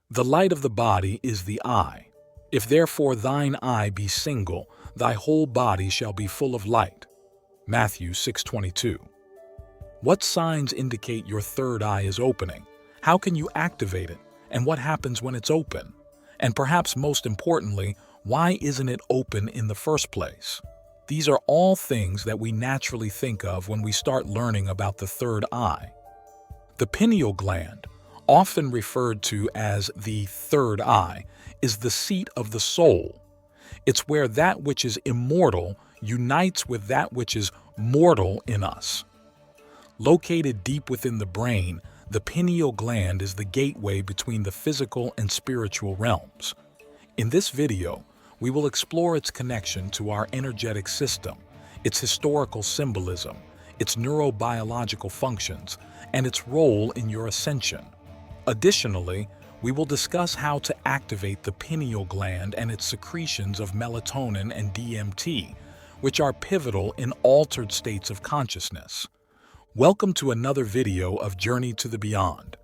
The light of the body is the eye. If therefore thine eye be single, thy whole body shall be full of light. Matthew 6:22. What signs indicate your third eye is opening? How can you activate it? And what happens when it's open? And perhaps most importantly, why isn't it open in the first place? These are all things that we naturally think of when we start learning about the third eye. The pineal gland, often referred to as the third eye, is the seat of the soul. It's where that which is immortal unites with that which is mortal in us. Located deep within the brain, the pineal gland is the gateway between the physical and spiritual realms. In this video, we will explore its connection to our energetic system, its historical symbolism, its neurobiological functions, and its role in your ascension. Additionally, we will discuss how to activate the pineal gland and its secretions of melatonin and DMT, which are pivotal in altered states of consciousness. Welcome to another video of Journey to the Beyond.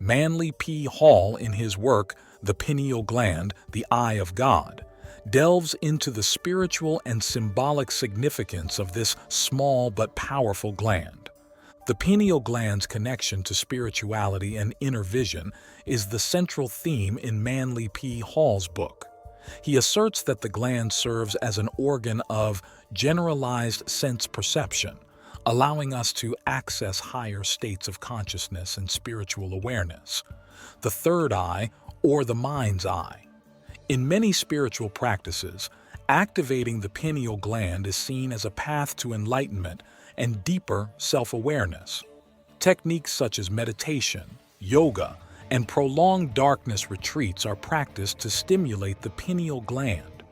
Manly P. Hall, in his work, The Pineal Gland, the Eye of God, delves into the spiritual and symbolic significance of this small but powerful gland. The pineal gland's connection to spirituality and inner vision is the central theme in Manly P. Hall's book. He asserts that the gland serves as an organ of generalized sense perception, allowing us to access higher states of consciousness and spiritual awareness. The third eye, or the mind's eye. In many spiritual practices, activating the pineal gland is seen as a path to enlightenment and deeper self-awareness. Techniques such as meditation, yoga, and prolonged darkness retreats are practiced to stimulate the pineal gland.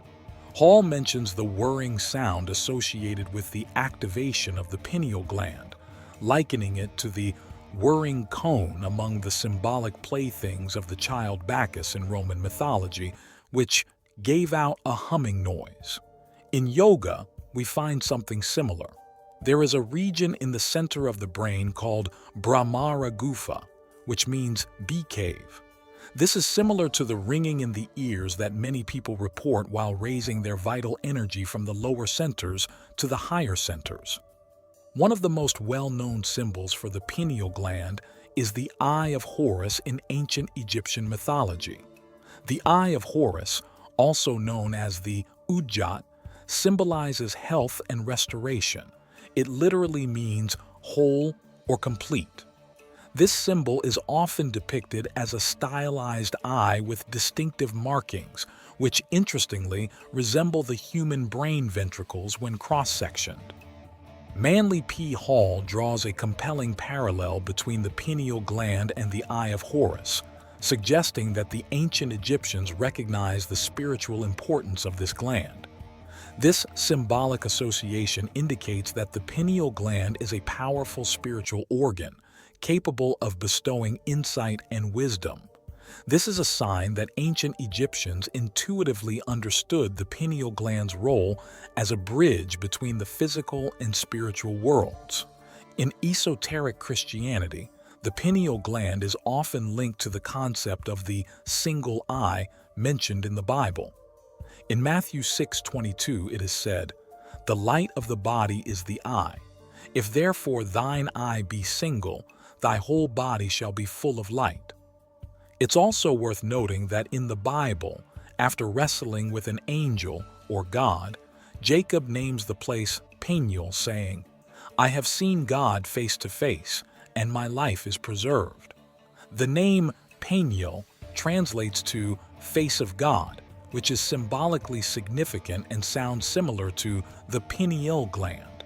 Hall mentions the whirring sound associated with the activation of the pineal gland, likening it to the whirring cone among the symbolic playthings of the child Bacchus in Roman mythology, which gave out a humming noise. In yoga, we find something similar. There is a region in the center of the brain called Brahmara Gufa, which means bee cave. This is similar to the ringing in the ears that many people report while raising their vital energy from the lower centers to the higher centers. One of the most well-known symbols for the pineal gland is the Eye of Horus in ancient Egyptian mythology. The Eye of Horus, also known as the Ujjat, symbolizes health and restoration. It literally means whole or complete. This symbol is often depicted as a stylized eye with distinctive markings, which interestingly resemble the human brain ventricles when cross-sectioned. Manly P. Hall draws a compelling parallel between the pineal gland and the Eye of Horus, suggesting that the ancient Egyptians recognized the spiritual importance of this gland. This symbolic association indicates that the pineal gland is a powerful spiritual organ, capable of bestowing insight and wisdom. This is a sign that ancient Egyptians intuitively understood the pineal gland's role as a bridge between the physical and spiritual worlds. In esoteric Christianity, the pineal gland is often linked to the concept of the single eye mentioned in the Bible. In Matthew 6:22 it is said, "The light of the body is the eye. If therefore thine eye be single, thy whole body shall be full of light." It's also worth noting that in the Bible, after wrestling with an angel, or God, Jacob names the place Peniel, saying, "I have seen God face to face, and my life is preserved." The name Peniel translates to face of God, which is symbolically significant and sounds similar to the pineal gland.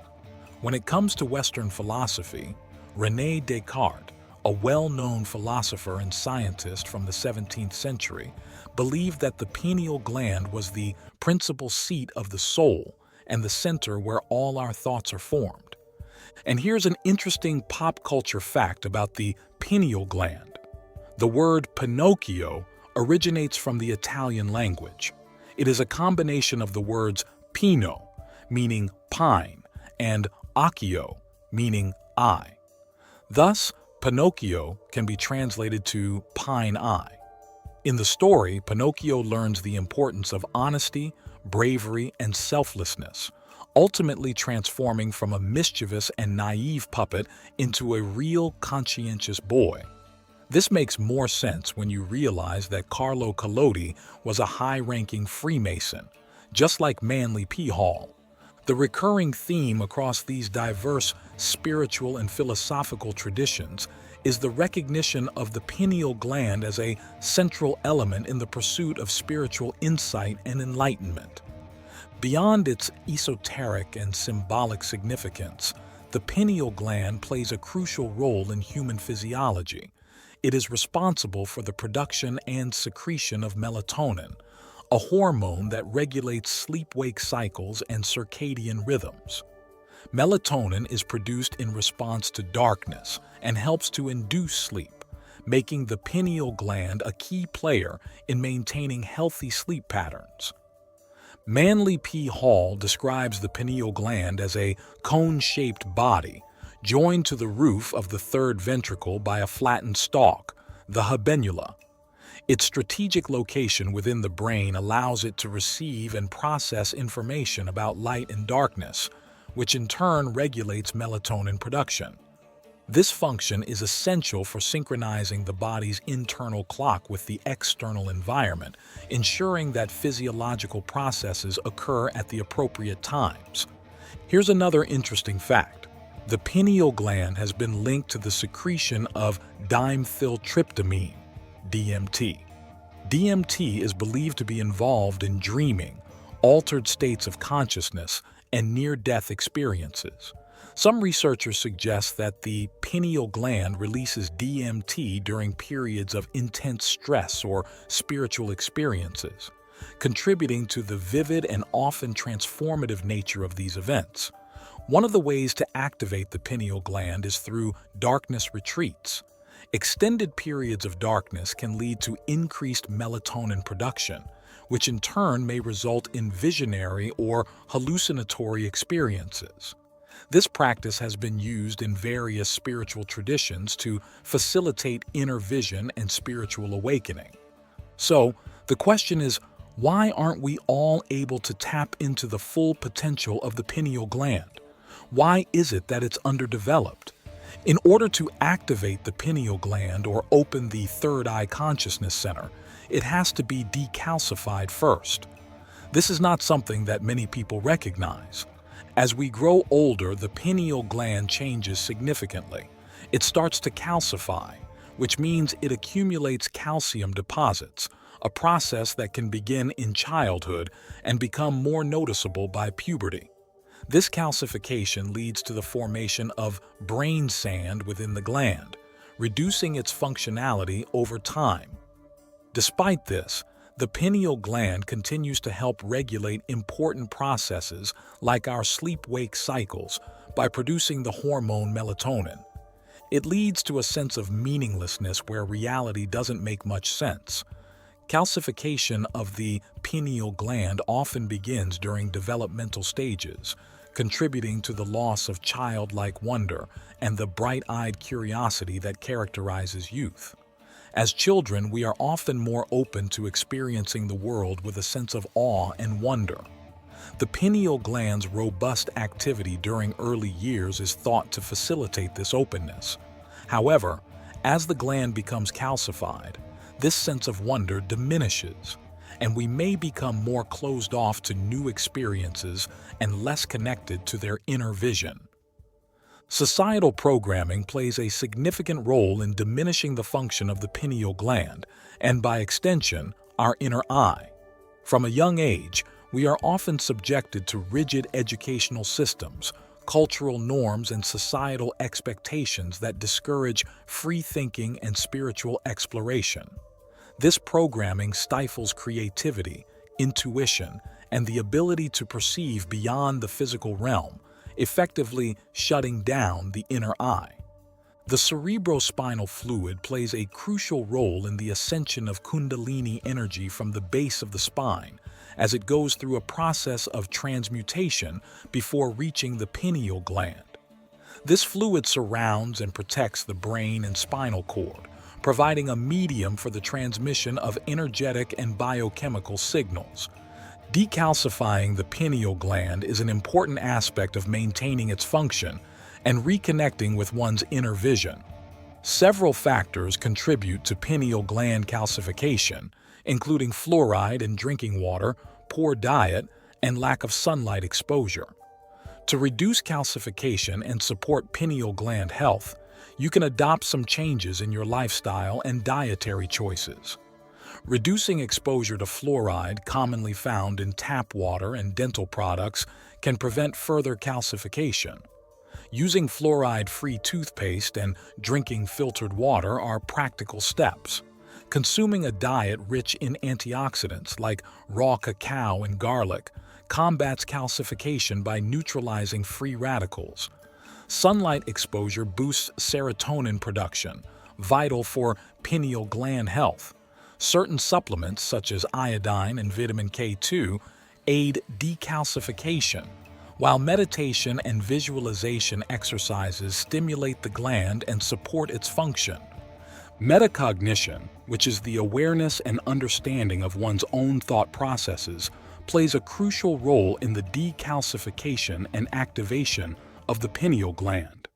When it comes to Western philosophy, René Descartes, a well-known philosopher and scientist from the 17th century, believed that the pineal gland was the principal seat of the soul and the center where all our thoughts are formed. And here's an interesting pop culture fact about the pineal gland. The word Pinocchio originates from the Italian language. It is a combination of the words pino, meaning pine, and occhio, meaning eye. Thus, Pinocchio can be translated to pine eye. In the story, Pinocchio learns the importance of honesty, bravery, and selflessness, ultimately transforming from a mischievous and naive puppet into a real, conscientious boy. This makes more sense when you realize that Carlo Collodi was a high-ranking Freemason, just like Manly P. Hall. The recurring theme across these diverse spiritual and philosophical traditions is the recognition of the pineal gland as a central element in the pursuit of spiritual insight and enlightenment. Beyond its esoteric and symbolic significance, the pineal gland plays a crucial role in human physiology. It is responsible for the production and secretion of melatonin, a hormone that regulates sleep-wake cycles and circadian rhythms. Melatonin is produced in response to darkness and helps to induce sleep, making the pineal gland a key player in maintaining healthy sleep patterns. Manly P. Hall describes the pineal gland as a cone-shaped body joined to the roof of the third ventricle by a flattened stalk, the habenula. Its strategic location within the brain allows it to receive and process information about light and darkness, which in turn regulates melatonin production. This function is essential for synchronizing the body's internal clock with the external environment, ensuring that physiological processes occur at the appropriate times. Here's another interesting fact. The pineal gland has been linked to the secretion of dimethyltryptamine, DMT. DMT is believed to be involved in dreaming, altered states of consciousness, and near-death experiences. Some researchers suggest that the pineal gland releases DMT during periods of intense stress or spiritual experiences, contributing to the vivid and often transformative nature of these events. One of the ways to activate the pineal gland is through darkness retreats. Extended periods of darkness can lead to increased melatonin production, which in turn may result in visionary or hallucinatory experiences. This practice has been used in various spiritual traditions to facilitate inner vision and spiritual awakening. So, the question is, why aren't we all able to tap into the full potential of the pineal gland? Why is it that it's underdeveloped? In order to activate the pineal gland or open the third eye consciousness center, it has to be decalcified first. This is not something that many people recognize. As we grow older, the pineal gland changes significantly. It starts to calcify, which means it accumulates calcium deposits, a process that can begin in childhood and become more noticeable by puberty. This calcification leads to the formation of brain sand within the gland, reducing its functionality over time. Despite this, the pineal gland continues to help regulate important processes like our sleep-wake cycles by producing the hormone melatonin. It leads to a sense of meaninglessness where reality doesn't make much sense. Calcification of the pineal gland often begins during developmental stages, contributing to the loss of childlike wonder and the bright-eyed curiosity that characterizes youth. As children, we are often more open to experiencing the world with a sense of awe and wonder. The pineal gland's robust activity during early years is thought to facilitate this openness. However, as the gland becomes calcified, this sense of wonder diminishes, and we may become more closed off to new experiences and less connected to their inner vision. Societal programming plays a significant role in diminishing the function of the pineal gland, and by extension, our inner eye. From a young age, we are often subjected to rigid educational systems, cultural norms, and societal expectations that discourage free thinking and spiritual exploration. This programming stifles creativity, intuition, and the ability to perceive beyond the physical realm, effectively shutting down the inner eye. The cerebrospinal fluid plays a crucial role in the ascension of Kundalini energy from the base of the spine, as it goes through a process of transmutation before reaching the pineal gland. This fluid surrounds and protects the brain and spinal cord, providing a medium for the transmission of energetic and biochemical signals. Decalcifying the pineal gland is an important aspect of maintaining its function and reconnecting with one's inner vision. Several factors contribute to pineal gland calcification, including fluoride in drinking water, poor diet, and lack of sunlight exposure. To reduce calcification and support pineal gland health, you can adopt some changes in your lifestyle and dietary choices. Reducing exposure to fluoride, commonly found in tap water and dental products, can prevent further calcification. Using fluoride-free toothpaste and drinking filtered water are practical steps. Consuming a diet rich in antioxidants like raw cacao and garlic combats calcification by neutralizing free radicals. Sunlight exposure boosts serotonin production, vital for pineal gland health. Certain supplements, such as iodine and vitamin K2, aid decalcification, while meditation and visualization exercises stimulate the gland and support its function. Metacognition, which is the awareness and understanding of one's own thought processes, plays a crucial role in the decalcification and activation of the pineal gland.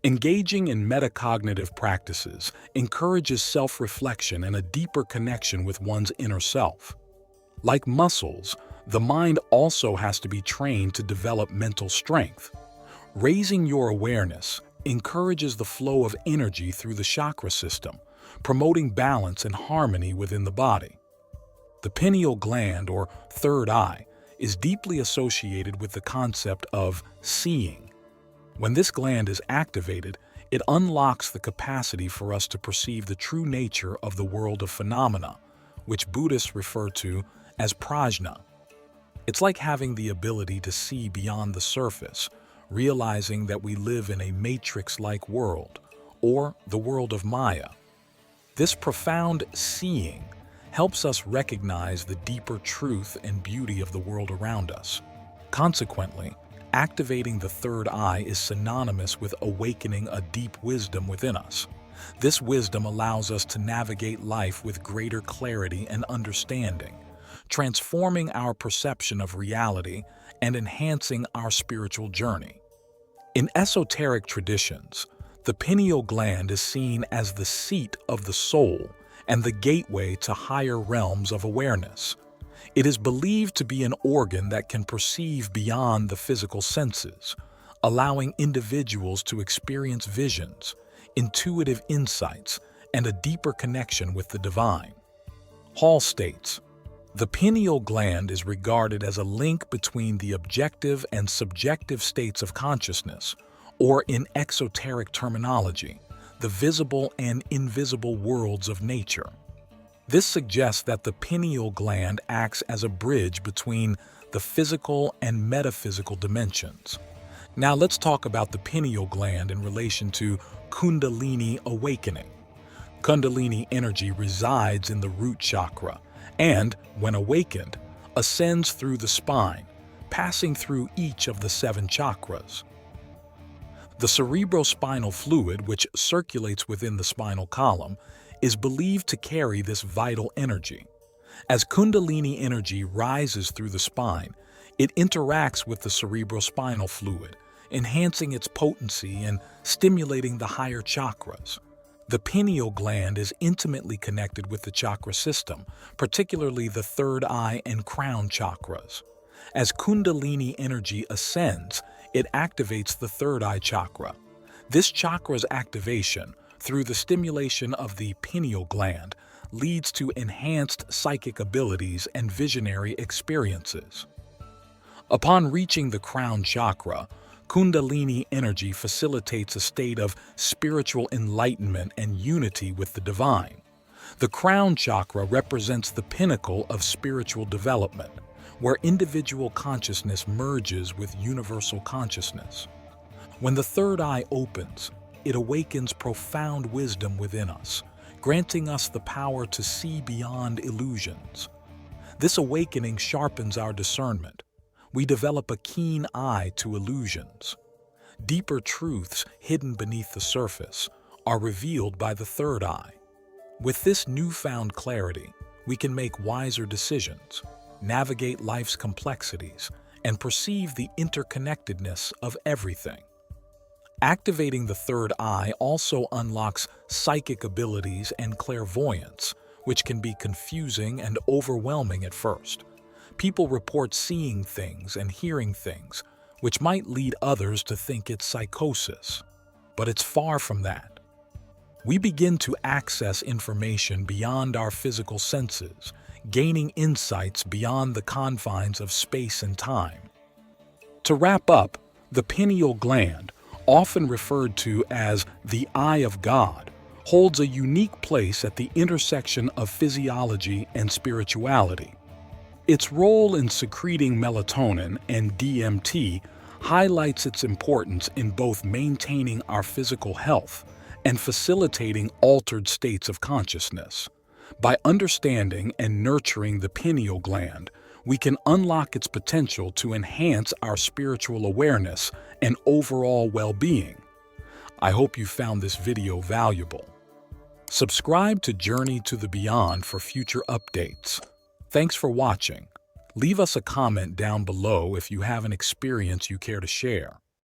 Engaging in metacognitive practices encourages self-reflection and a deeper connection with one's inner self. Like muscles, the mind also has to be trained to develop mental strength. Raising your awareness encourages the flow of energy through the chakra system, promoting balance and harmony within the body. The pineal gland, or third eye, is deeply associated with the concept of seeing. When this gland is activated, it unlocks the capacity for us to perceive the true nature of the world of phenomena, which Buddhists refer to as prajna. It's like having the ability to see beyond the surface, realizing that we live in a matrix-like world, or the world of Maya. This profound seeing helps us recognize the deeper truth and beauty of the world around us. Consequently, activating the third eye is synonymous with awakening a deep wisdom within us. This wisdom allows us to navigate life with greater clarity and understanding, transforming our perception of reality and enhancing our spiritual journey. In esoteric traditions, the pineal gland is seen as the seat of the soul and the gateway to higher realms of awareness. It is believed to be an organ that can perceive beyond the physical senses, allowing individuals to experience visions, intuitive insights, and a deeper connection with the divine. Hall states, "The pineal gland is regarded as a link between the objective and subjective states of consciousness, or in exoteric terminology, the visible and invisible worlds of nature." This suggests that the pineal gland acts as a bridge between the physical and metaphysical dimensions. Now let's talk about the pineal gland in relation to Kundalini awakening. Kundalini energy resides in the root chakra and, when awakened, ascends through the spine, passing through each of the 7 chakras. The cerebrospinal fluid, which circulates within the spinal column, is believed to carry this vital energy. As Kundalini energy rises through the spine, it interacts with the cerebrospinal fluid, enhancing its potency and stimulating the higher chakras. The pineal gland is intimately connected with the chakra system, particularly the third eye and crown chakras. As Kundalini energy ascends, it activates the third eye chakra. This chakra's activation, through the stimulation of the pineal gland, leads to enhanced psychic abilities and visionary experiences. Upon reaching the crown chakra, Kundalini energy facilitates a state of spiritual enlightenment and unity with the divine. The crown chakra represents the pinnacle of spiritual development, where individual consciousness merges with universal consciousness. When the third eye opens, it awakens profound wisdom within us, granting us the power to see beyond illusions. This awakening sharpens our discernment. We develop a keen eye to illusions. Deeper truths hidden beneath the surface are revealed by the third eye. With this newfound clarity, we can make wiser decisions, navigate life's complexities, and perceive the interconnectedness of everything. Activating the third eye also unlocks psychic abilities and clairvoyance, which can be confusing and overwhelming at first. People report seeing things and hearing things, which might lead others to think it's psychosis. But it's far from that. We begin to access information beyond our physical senses, gaining insights beyond the confines of space and time. To wrap up, the pineal gland, often referred to as the eye of God, holds a unique place at the intersection of physiology and spirituality. Its role in secreting melatonin and DMT highlights its importance in both maintaining our physical health and facilitating altered states of consciousness. By understanding and nurturing the pineal gland, we can unlock its potential to enhance our spiritual awareness and overall well-being. I hope you found this video valuable. Subscribe to Journey to the Beyond for future updates. Thanks for watching. Leave us a comment down below if you have an experience you care to share.